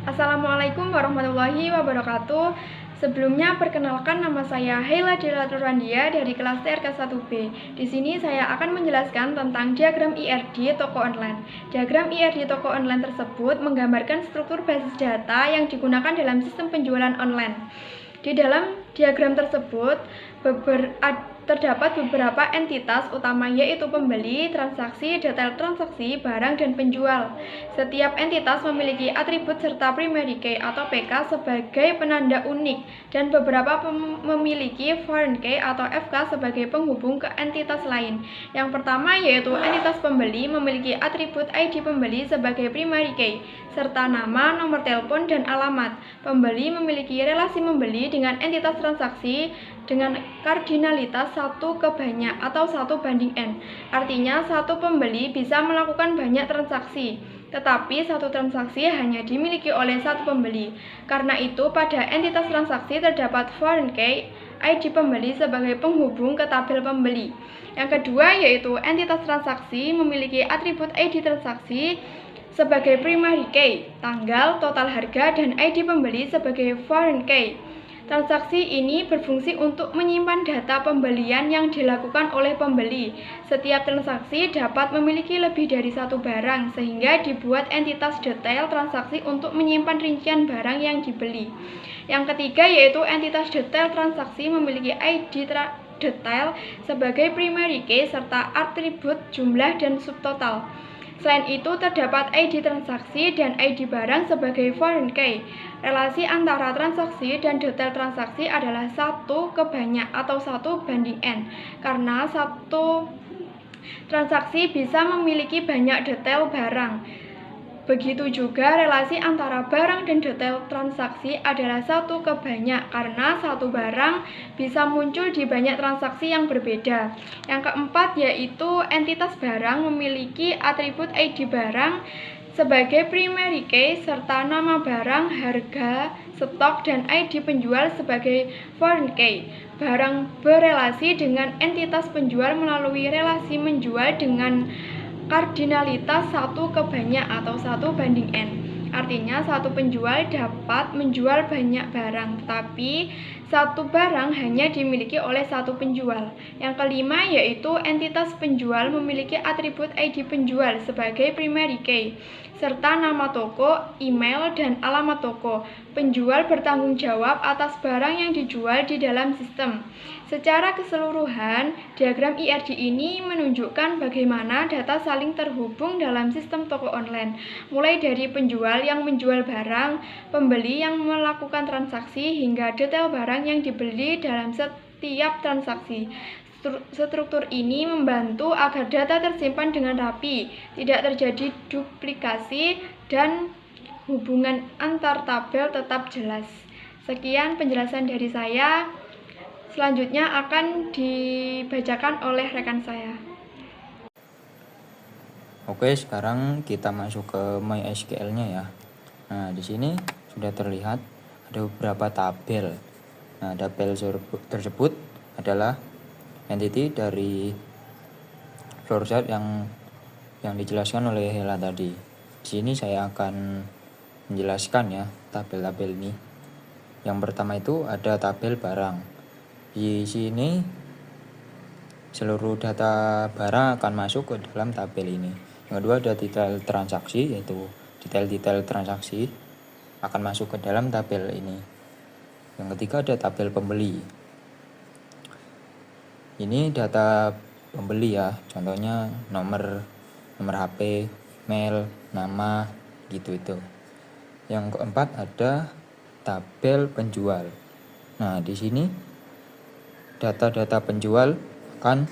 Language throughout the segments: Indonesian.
Assalamualaikum warahmatullahi wabarakatuh. Sebelumnya perkenalkan, nama saya Heila Dela Turandia dari kelas TRK 1B. Di sini saya akan menjelaskan tentang diagram IRD toko online. Diagram IRD toko online tersebut menggambarkan struktur basis data yang digunakan dalam sistem penjualan online. Di dalam diagram tersebut terdapat beberapa entitas utama, yaitu pembeli, transaksi, detail transaksi, barang, dan penjual. Setiap entitas memiliki atribut serta primary key atau PK sebagai penanda unik, dan beberapa memiliki foreign key atau FK sebagai penghubung ke entitas lain. Yang pertama yaitu entitas pembeli memiliki atribut ID pembeli sebagai primary key, serta nama, nomor telepon, dan alamat. Pembeli memiliki relasi membeli dengan entitas transaksi dengan kardinalitas 1 ke banyak atau 1 banding n. Artinya satu pembeli bisa melakukan banyak transaksi, tetapi satu transaksi hanya dimiliki oleh satu pembeli. Karena itu pada entitas transaksi terdapat foreign key ID pembeli sebagai penghubung ke tabel pembeli. Yang kedua yaitu entitas transaksi memiliki atribut ID transaksi sebagai primary key, tanggal, total harga, dan ID pembeli sebagai foreign key. Transaksi ini berfungsi untuk menyimpan data pembelian yang dilakukan oleh pembeli. Setiap transaksi dapat memiliki lebih dari satu barang, sehingga dibuat entitas detail transaksi untuk menyimpan rincian barang yang dibeli. Yang ketiga yaitu entitas detail transaksi memiliki ID detail sebagai primary key serta atribut jumlah dan subtotal. Selain itu, terdapat ID transaksi dan ID barang sebagai foreign key. Relasi antara transaksi dan detail transaksi adalah 1 ke banyak atau 1 banding n, karena satu transaksi bisa memiliki banyak detail barang. Begitu juga relasi antara barang dan detail transaksi adalah 1 ke banyak, karena satu barang bisa muncul di banyak transaksi yang berbeda. Yang keempat yaitu entitas barang memiliki atribut ID barang sebagai primary key serta nama barang, harga, stok, dan ID penjual sebagai foreign key. Barang berelasi dengan entitas penjual melalui relasi menjual dengan kardinalitas 1 ke banyak atau 1 banding n. Artinya satu penjual dapat menjual banyak barang, tetapi satu barang hanya dimiliki oleh satu penjual. Yang kelima yaitu entitas penjual memiliki atribut ID penjual sebagai primary key, serta nama toko, email, dan alamat toko. Penjual bertanggung jawab atas barang yang dijual di dalam sistem. Secara keseluruhan, diagram IRD ini menunjukkan bagaimana data saling terhubung dalam sistem toko online, mulai dari penjual yang menjual barang, pembeli yang melakukan transaksi, hingga detail barang yang dibeli dalam setiap transaksi. Struktur ini membantu agar data tersimpan dengan rapi, tidak terjadi duplikasi, dan hubungan antar tabel tetap jelas. Sekian penjelasan dari saya. Selanjutnya akan dibacakan oleh rekan saya. Oke, sekarang kita masuk ke MySQL-nya ya. Nah, di sini sudah terlihat ada beberapa tabel. Nah, tabel tersebut adalah entity dari flow chart yang dijelaskan oleh Hela tadi. Di sini saya akan menjelaskan ya tabel-tabel ini. Yang pertama itu ada tabel barang. Di sini seluruh data barang akan masuk ke dalam tabel ini. Yang kedua ada detail transaksi, yaitu detail-detail transaksi akan masuk ke dalam tabel ini. Yang ketiga ada tabel pembeli. Ini data pembeli ya, contohnya nomor HP, email, nama, gitu itu. Yang keempat ada tabel penjual. Nah, di sini data-data penjual akan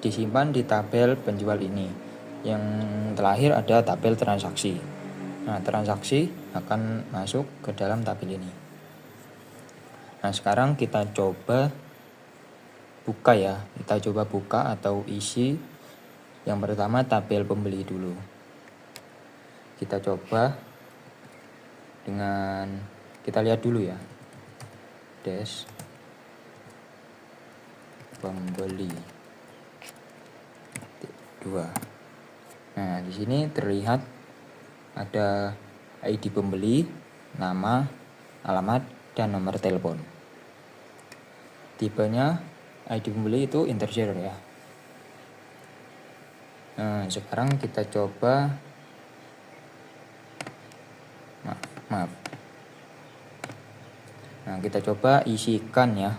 disimpan di tabel penjual ini. Yang terakhir ada tabel transaksi. Nah, transaksi akan masuk ke dalam tabel ini. Nah, sekarang kita coba buka ya. Kita coba buka atau isi yang pertama tabel pembeli dulu. Kita coba dengan kita lihat dulu ya. Dash pembeli 2. Nah, di sini terlihat ada ID pembeli, nama, alamat, dan nomor telepon. Tipenya ID pembeli itu integer ya. Nah, sekarang kita coba maaf. Nah, kita coba isikan ya.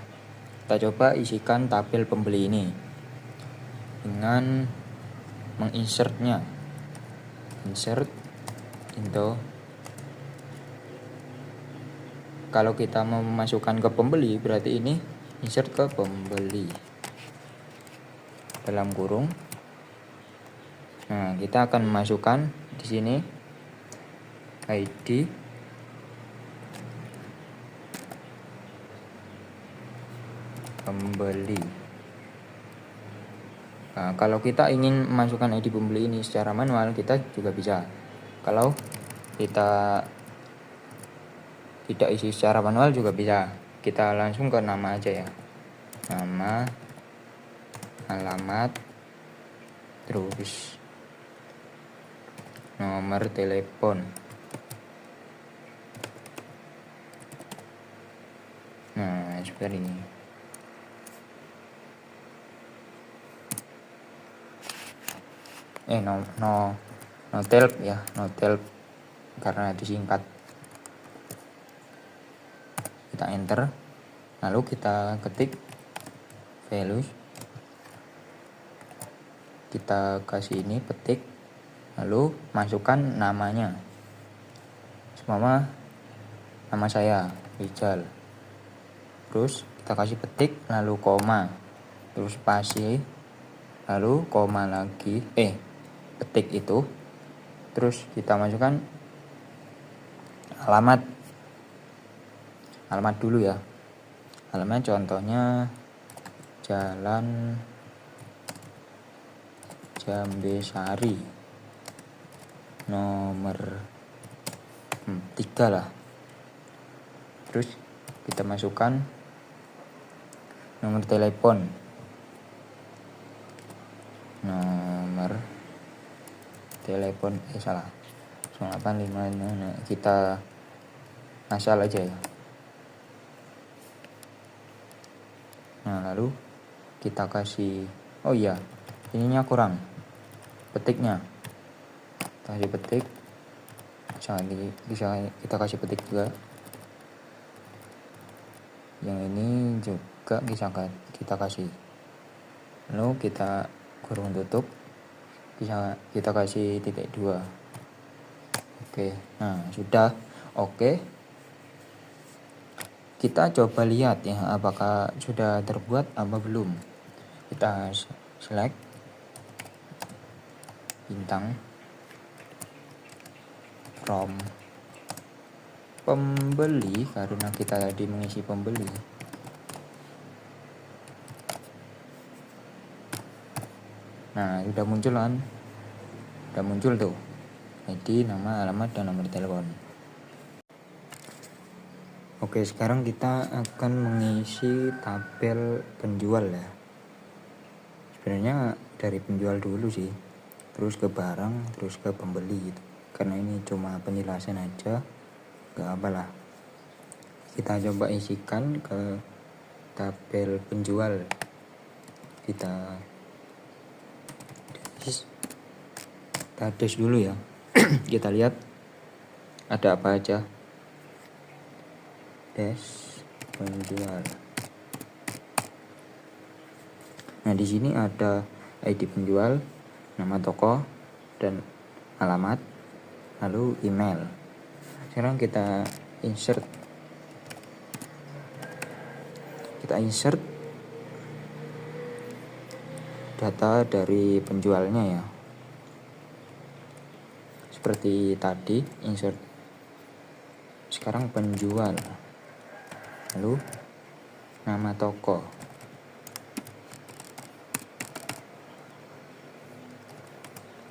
Kita coba isikan tabel pembeli ini dengan menginsertnya. Insert into. Kalau kita mau memasukkan ke pembeli, berarti ini insert ke pembeli dalam kurung. Nah, kita akan memasukkan di sini ID pembeli. Nah, kalau kita ingin memasukkan ID pembeli ini secara manual, kita juga bisa. Kalau kita tidak isi secara manual juga bisa. Kita langsung ke nama aja ya. Nama, alamat, terus nomor telepon. Nah, seperti ini. Notelp ya, notelp karena disingkat. Kita enter, lalu kita ketik values, kita kasih ini petik, lalu masukkan namanya. Semua nama saya Rizal. Terus kita kasih petik, lalu koma, terus spasi, lalu koma lagi, petik itu. Terus kita masukkan alamat dulu ya. Alamat contohnya Jalan Jambesari nomor 3 lah. Terus kita masukkan nomor telepon, salah 085. Nah, kita asal aja ya. Nah, lalu kita kasih, ininya kurang, petiknya. Kita kasih petik, bisa kita kasih petik juga. Yang ini juga bisa kita kasih. Lalu kita kurung tutup, bisa kita kasih titik 2. Oke, nah sudah. Oke, kita coba lihat ya apakah sudah terbuat apa belum. Kita select bintang from pembeli karena kita tadi mengisi pembeli. Nah, sudah muncul tuh ID, nama, alamat, dan nomor telepon. Oke, sekarang kita akan mengisi tabel penjual ya. Sebenarnya dari penjual dulu sih, terus ke barang, terus ke pembeli gitu. Karena ini cuma penjelasan aja, gak apalah. Kita coba isikan ke tabel penjual. Kita tes dulu ya. Kita lihat ada apa aja. Tes penjual. Nah, di sini ada ID penjual, nama toko, dan alamat, lalu email. Sekarang kita insert data dari penjualnya ya. Seperti tadi, insert. Sekarang penjual. Lalu nama toko.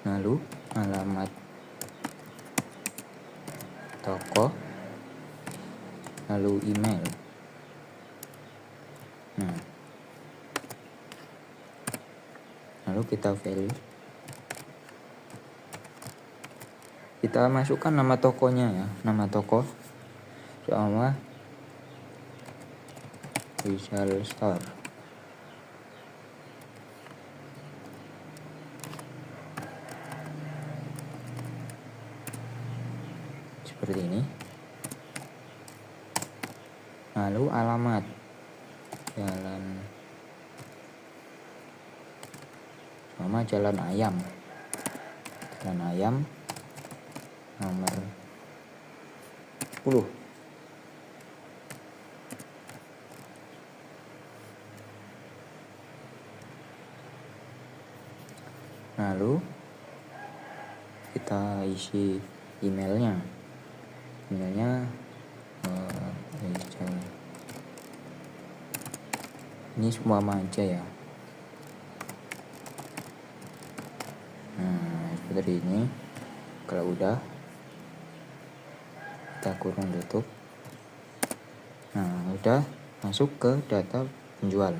Lalu alamat toko. Lalu email. Nah, lalu kita kita masukkan nama tokonya ya, nama toko sama Rizal Store. Seperti ini. Lalu alamat jalan sama Jalan Ayam nomor 10. Lalu kita isi emailnya ini semua aja ya. Nah, seperti ini. Kalau udah, kita kurung tutup. Nah, udah masuk ke data penjual.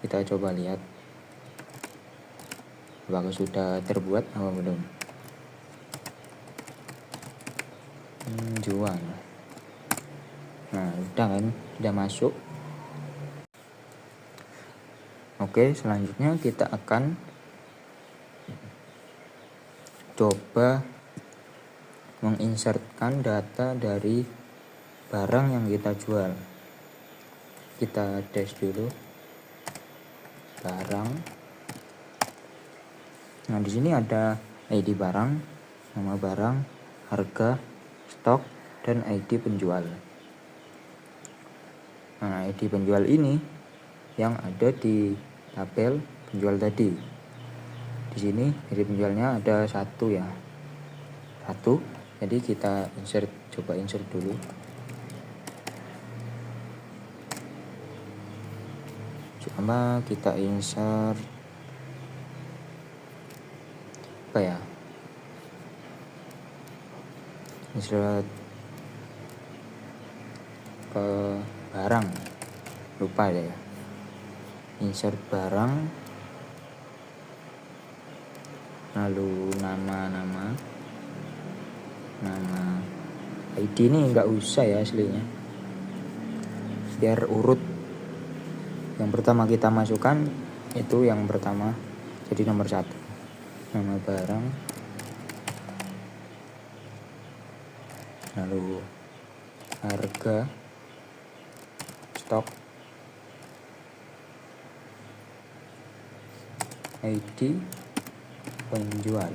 Kita coba lihat apakah sudah terbuat atau belum. Penjual. Nah, udah kan, sudah masuk. Oke, selanjutnya kita akan coba menginsertkan data dari barang yang kita jual. Kita dash dulu barang. Nah, di sini ada ID barang, nama barang, harga, stok, dan ID penjual. Nah, ID penjual ini yang ada di tabel penjual tadi. Di sini ID penjualnya ada 1 ya. 1. Jadi kita coba insert dulu. Coba kita insert apa ya? Insert ke barang. Lupa deh ya. Insert barang, lalu nama ID ini nggak usah ya aslinya, biar urut. Yang pertama kita masukkan itu yang pertama, jadi nomor 1. Nama barang, lalu harga, stok, ID penjual.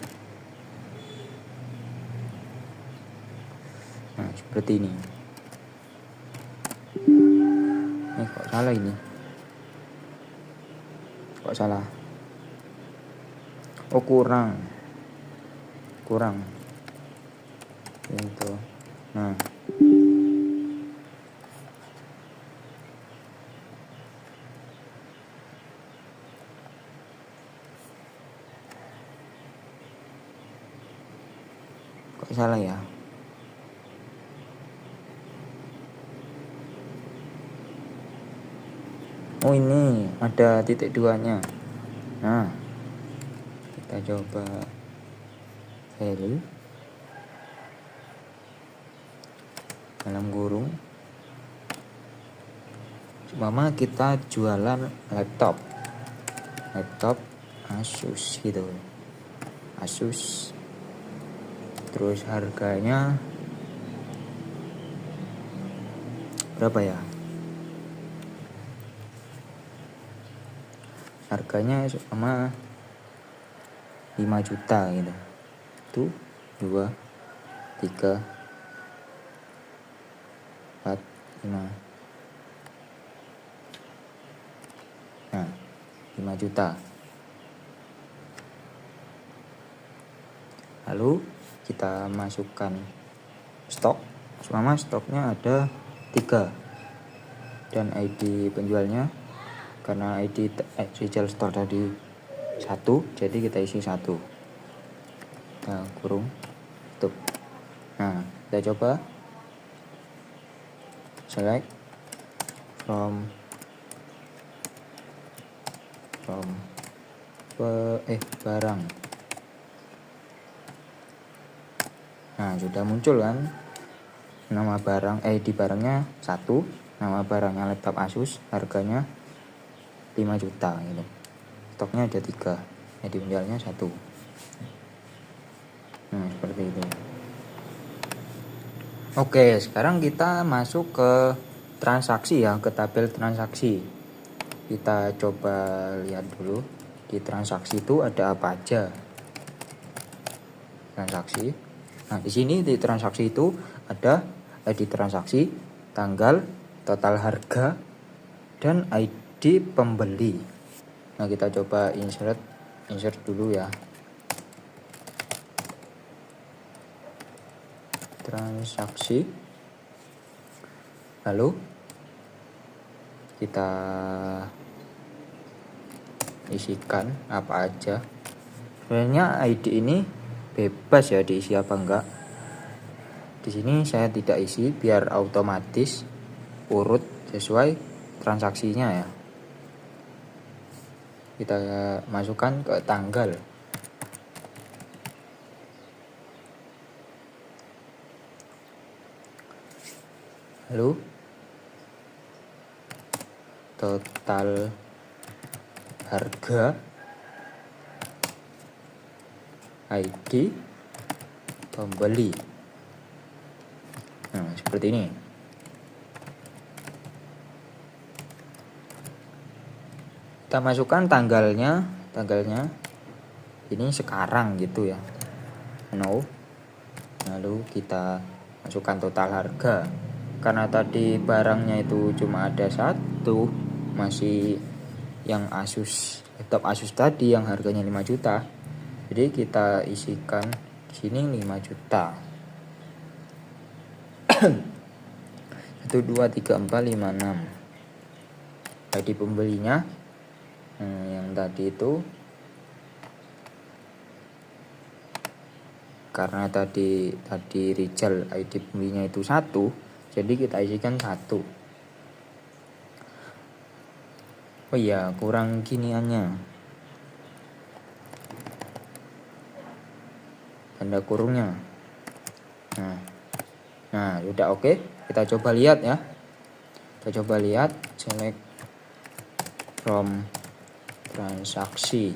Nah, seperti ini. Kok salah ini? Kok salah? Oh, kurang. Itu. Nah, kok salah ya? Oh, ini ada titik 2-nya. Nah, kita coba value dalam kurung. Mama kita jualan laptop Asus gitu. Asus. Terus harganya berapa ya? Harganya sama 5 juta gitu. 1, 2, 3, 4, 5. Nah, 5 juta. Lalu kita masukkan stok. Selama stoknya ada 3. Dan ID penjualnya, karena ID Rizal Store tadi 1, jadi kita isi 1. Kita kurung tutup. Nah, kita coba select from barang. Nah, sudah muncul kan nama barang, ID barangnya 1, nama barangnya laptop Asus, harganya 5 juta gitu. Stoknya ada 3, ID penjualnya 1. Nah, seperti itu. Oke, sekarang kita masuk ke transaksi ya, ke tabel transaksi. Kita coba lihat dulu di transaksi itu ada apa aja. Transaksi. Nah, di sini di transaksi itu ada ID transaksi, tanggal, total harga, dan ID pembeli. Nah, kita coba insert dulu ya. Transaksi. Lalu kita isikan apa aja. Sebenarnya ID ini bebas ya diisi apa enggak. Di sini saya tidak isi biar otomatis urut sesuai transaksinya ya. Kita masukkan ke tanggal. Lalu total harga, ID pembeli. Nah, seperti ini. Kita masukkan tanggalnya ini sekarang gitu ya. No. Lalu kita masukkan total harga. Karena tadi barangnya itu cuma ada 1, masih yang laptop Asus tadi yang harganya 5 juta. Jadi kita isikan di sini 5 juta. 1 2 3 4 5 6. ID pembelinya yang tadi itu, karena tadi Rizal ID pembelinya itu 1, jadi kita isikan 1. Oh iya, kurang giniannya, tanda kurungnya. Nah udah oke. Kita coba lihat ya. Kita coba lihat, select from transaksi.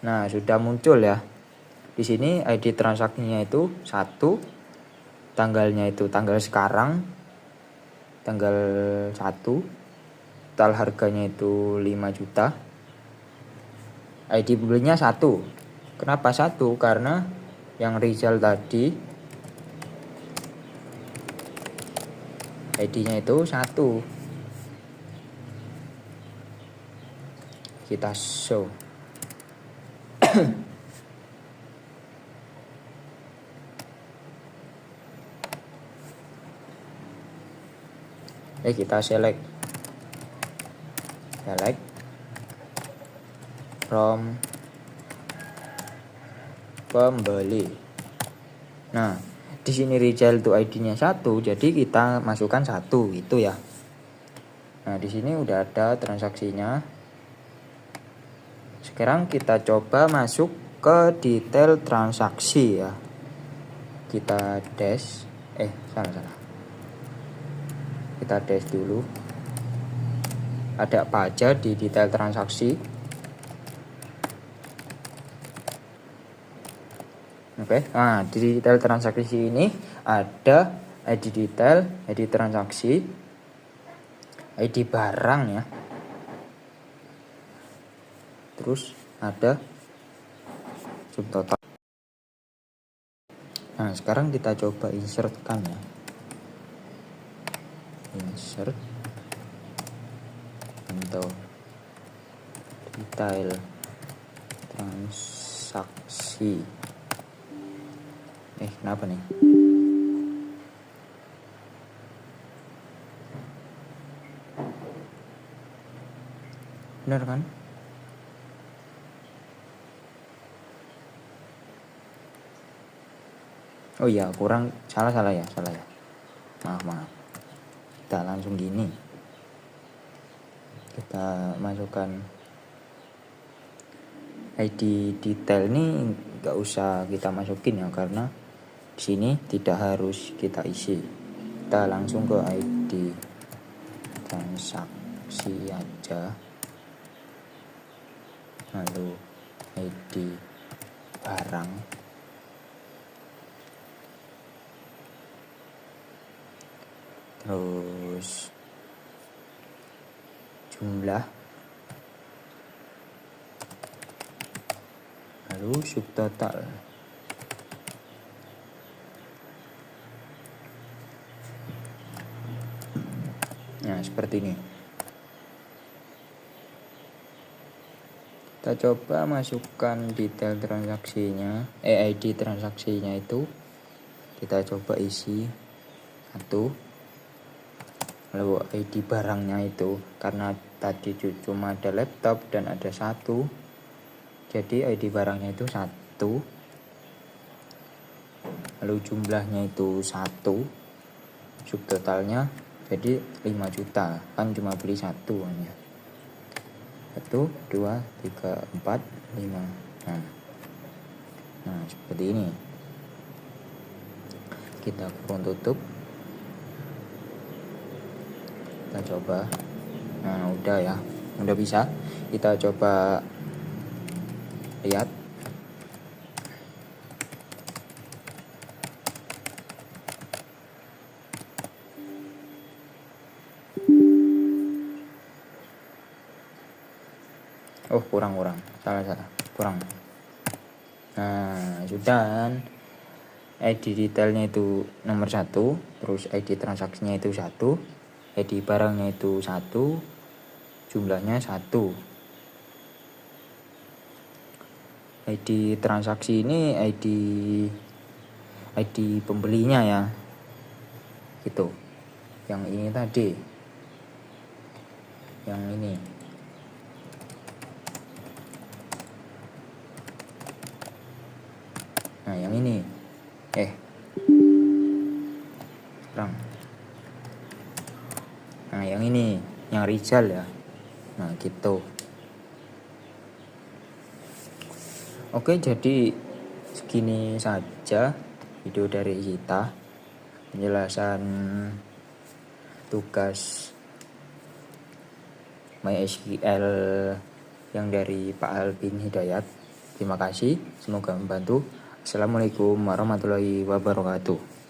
Nah, sudah muncul ya. Di sini ID transaksinya itu 1, tanggalnya itu tanggal sekarang, tanggal 1, total harganya itu 5 juta. ID pembelinya 1. Kenapa 1? Karena yang Rizal tadi ID-nya itu 1. Kita show. Kita select from pembeli. Nah, di sini Rizal itu ID-nya 1, jadi kita masukkan 1 itu ya. Nah, di sini udah ada transaksinya. Sekarang kita coba masuk ke detail transaksi ya. Kita dash, salah. Kita dash dulu. Ada apa aja di detail transaksi? Oke. Nah, di detail transaksi ini ada ID detail, ID transaksi, ID barang ya. Terus ada subtotal. Nah, sekarang kita coba insertkan ya. Insert untuk detail transaksi. Kenapa nih? Benar kan? Oh iya, kurang salah ya. Maaf. Kita langsung gini. Kita masukkan ID detail ini nggak usah kita masukin ya, karena Di sini tidak harus kita isi. Kita langsung ke ID transaksi aja. Lalu ID barang. Terus jumlah. Lalu subtotal. Nah, seperti ini. Kita coba masukkan detail transaksinya, ID transaksinya itu. Kita coba isi 1. Lalu ID barangnya itu, karena tadi cuma ada laptop dan ada 1, jadi ID barangnya itu 1. Lalu jumlahnya itu 1. Subtotalnya jadi 5 juta, kan cuma beli 1 hanya. 1, 2, 3, 4, 5. Nah, seperti ini. Kita kurung tutup. Kita coba. Nah, udah ya. Udah bisa. Kita coba lihat. Oh, kurang. Salah. Kurang. Nah, sudah kan. ID detailnya itu nomor 1, terus ID transaksinya itu 1, ID barangnya itu 1, jumlahnya 1. ID transaksi ini ID pembelinya ya. Gitu. Yang ini tadi. Yang ini. Nah, yang ini. Kurang. Nah, yang ini, yang Rizal ya. Nah, gitu. Oke, jadi segini saja video dari kita. Penjelasan tugas MySQL yang dari Pak Albin Hidayat. Terima kasih, semoga membantu. Assalamualaikum warahmatullahi wabarakatuh.